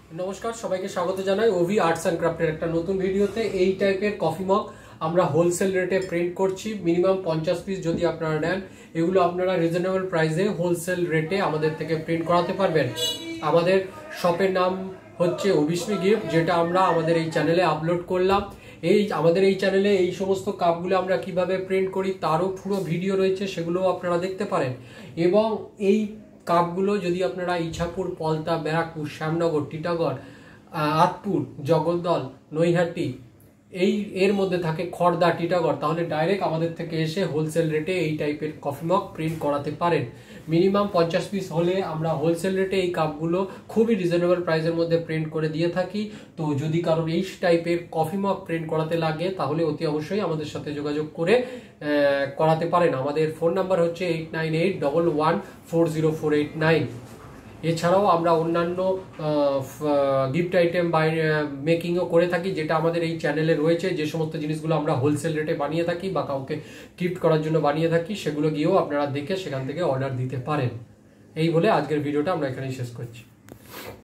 नमस्कार सबाइके स्वागत Janai ओभि arts and क्राफ्टेर एक नतून भिडियोते এই টাইপের কফি মগ আমরা হোলসেল রেটে প্রিন্ট করছি। মিনিমাম 50 পিস যদি আপনারা নেন এগুলো আপনারা রিজনেবল প্রাইসে হোলসেল রেটে আমাদের থেকে প্রিন্ট করাতে পারবেন। আমাদের শপের নাম হচ্ছে অভিশ্মী গিফট, যেটা আমরা আমাদের এই চ্যানেলে আপলোড করলাম। আমাদের এই চ্যানেলে এই সমস্ত কাপগুলো আমরা কিভাবে প্রিন্ট করি তারও পুরো ভিডিও রয়েছে, সেগুলো আপনারা দেখতে পারেন। এবং এই কাপগুলো যদি আপনারা ইছাপুর, পলতা, ব্যারাকপুর, শ্যামনগর, টিটাগড়, আতপুর, জগদ্দল, নৈহাটি এর মধ্যে থাকে, খড়দা, টিটাগড়, তাহলে ডাইরেক্ট আমাদের থেকে এসে হোলসেল রেটে এই টাইপের কফি মগ প্রিন্ট করাতে পারেন। মিনিমাম 50 পিস হলে আমরা হোলসেল রেটে এই কাপগুলো খুবই রিজনেবল প্রাইসের মধ্যে প্রিন্ট করে দিয়ে থাকি। তো যদি কারোর এই টাইপের কফি মগ প্রিন্ট করাতে লাগে তাহলে অতি অবশ্যই আমাদের সাথে যোগাযোগ করে করাতে পারেন। আমাদের ফোন নাম্বার হচ্ছে 8981140489। এছাড়াও আমরা অন্যান্য গিফট আইটেম মেকিংও করে থাকি, যেটা আমাদের এই চ্যানেলে রয়েছে। যে সমস্ত জিনিসগুলো আমরা হোলসেল রেটে বানিয়ে থাকি বা কাউকে গিফট করার জন্য বানিয়ে থাকি, সেগুলো গিয়েও আপনারা দেখে সেখান থেকে অর্ডার দিতে পারেন। এই বলে আজকের ভিডিওটা আমরা এখানেই শেষ করছি।